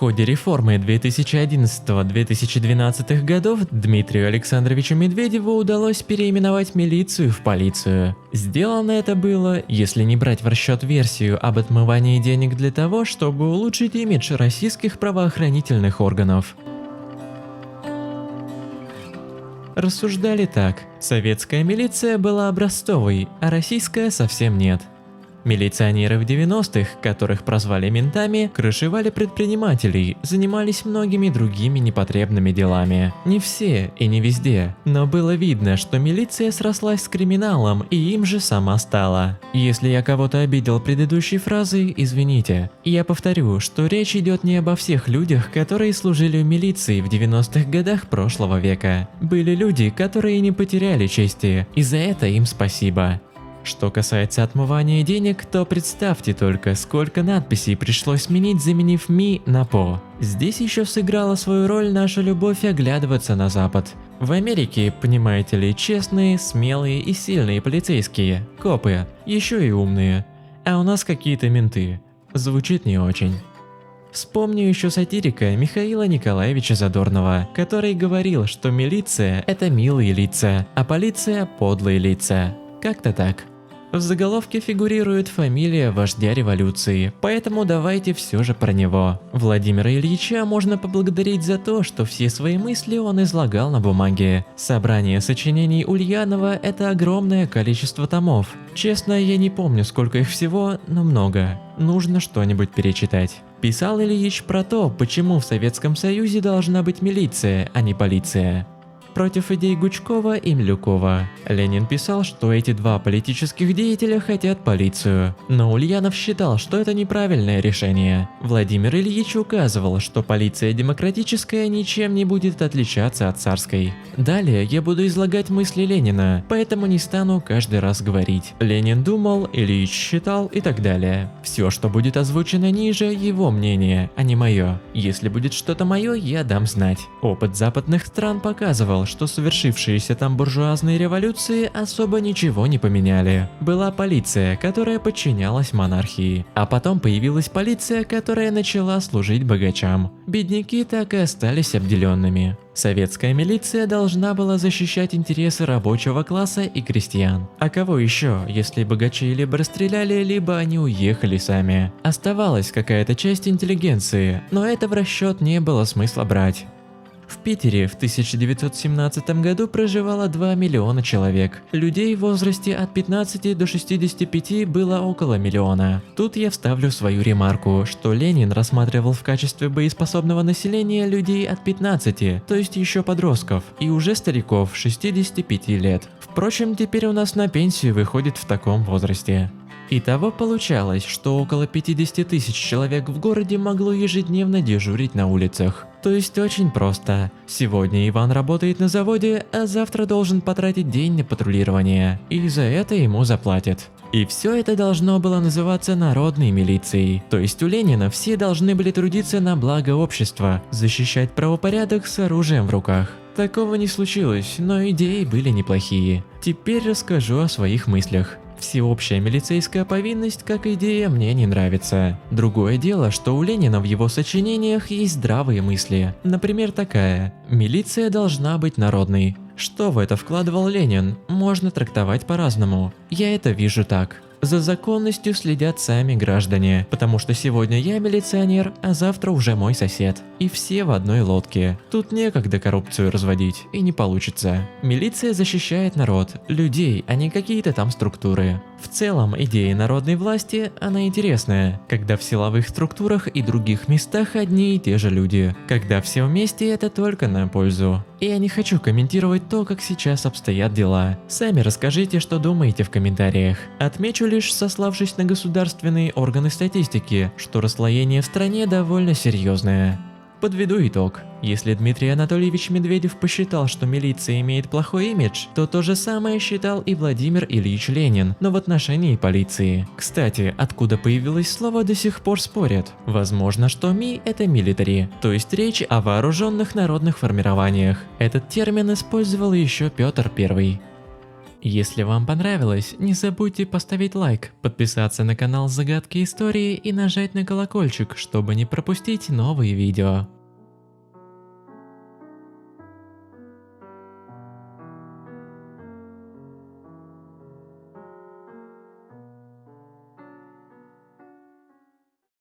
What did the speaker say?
ходе реформы 2011-2012 годов Дмитрию Александровичу Медведеву удалось переименовать милицию в полицию. Сделано это было, если не брать в расчет версию об отмывании денег для того, чтобы улучшить имидж российских правоохранительных органов. Рассуждали так: советская милиция была образцовой, а российская совсем нет. Милиционеры в 90-х, которых прозвали ментами, крышевали предпринимателей, занимались многими другими непотребными делами. Не все и не везде, но было видно, что милиция срослась с криминалом и им же сама стала. Если я кого-то обидел предыдущей фразой, извините. Я повторю, что речь идет не обо всех людях, которые служили в милиции в 90-х годах прошлого века. Были люди, которые не потеряли чести, и за это им спасибо. Что касается отмывания денег, то представьте только, сколько надписей пришлось сменить, заменив «ми» на «по». Здесь еще сыграла свою роль наша любовь оглядываться на Запад. В Америке, понимаете ли, честные, смелые и сильные полицейские, копы, еще и умные. А у нас какие-то менты. Звучит не очень. Вспомню еще сатирика Михаила Николаевича Задорнова, который говорил, что милиция – это милые лица, а полиция – подлые лица. Как-то так. В заголовке фигурирует фамилия вождя революции, поэтому давайте все же про него. Владимира Ильича можно поблагодарить за то, что все свои мысли он излагал на бумаге. Собрание сочинений Ульянова – это огромное количество томов. Честно, я не помню, сколько их всего, но много. Нужно что-нибудь перечитать. Писал Ильич про то, почему в Советском Союзе должна быть милиция, а не полиция. Против идей Гучкова и Милюкова. Ленин писал, что эти два политических деятеля хотят полицию, но Ульянов считал, что это неправильное решение. Владимир Ильич указывал, что полиция демократическая ничем не будет отличаться от царской. Далее я буду излагать мысли Ленина, поэтому не стану каждый раз говорить. Ленин думал, Ильич считал и так далее. Все, что будет озвучено ниже, его мнение, а не мое. Если будет что-то мое, я дам знать. Опыт западных стран показывал, что совершившиеся там буржуазные революции особо ничего не поменяли. Была полиция, которая подчинялась монархии, а потом появилась полиция, которая начала служить богачам. Бедняки так и остались обделенными. Советская милиция должна была защищать интересы рабочего класса и крестьян. А кого еще, если богачи либо расстреляли, либо они уехали сами? Оставалась какая-то часть интеллигенции, но это в расчет не было смысла брать. В Питере в 1917 году проживало 2 миллиона человек. Людей в возрасте от 15 до 65 было около миллиона. Тут я вставлю свою ремарку, что Ленин рассматривал в качестве боеспособного населения людей от 15, то есть еще подростков, и уже стариков 65 лет. Впрочем, теперь у нас на пенсию выходит в таком возрасте. Итого получалось, что около 50 тысяч человек в городе могло ежедневно дежурить на улицах. То есть очень просто. Сегодня Иван работает на заводе, а завтра должен потратить день на патрулирование. И за это ему заплатят. И все это должно было называться народной милицией. То есть у Ленина все должны были трудиться на благо общества, защищать правопорядок с оружием в руках. Такого не случилось, но идеи были неплохие. Теперь расскажу о своих мыслях. Всеобщая милицейская повинность как идея мне не нравится. Другое дело, что у Ленина в его сочинениях есть здравые мысли. Например, такая: милиция должна быть народной. Что в это вкладывал Ленин, можно трактовать по-разному. Я это вижу так. За законностью следят сами граждане, потому что сегодня я милиционер, а завтра уже мой сосед. И все в одной лодке. Тут некогда коррупцию разводить, и не получится. Милиция защищает народ, людей, а не какие-то там структуры. В целом, идея народной власти, она интересная, когда в силовых структурах и других местах одни и те же люди. Когда все вместе, это только на пользу. И я не хочу комментировать то, как сейчас обстоят дела. Сами расскажите, что думаете в комментариях. Отмечу лишь, сославшись на государственные органы статистики, что расслоение в стране довольно серьезное. Подведу итог. Если Дмитрий Анатольевич Медведев посчитал, что милиция имеет плохой имидж, то то же самое считал и Владимир Ильич Ленин, но в отношении полиции. Кстати, откуда появилось слово, до сих пор спорят. Возможно, что МИ – это military, то есть речь о вооруженных народных формированиях. Этот термин использовал еще Петр I. Если вам понравилось, не забудьте поставить лайк, подписаться на канал Загадки Истории и нажать на колокольчик, чтобы не пропустить новые видео.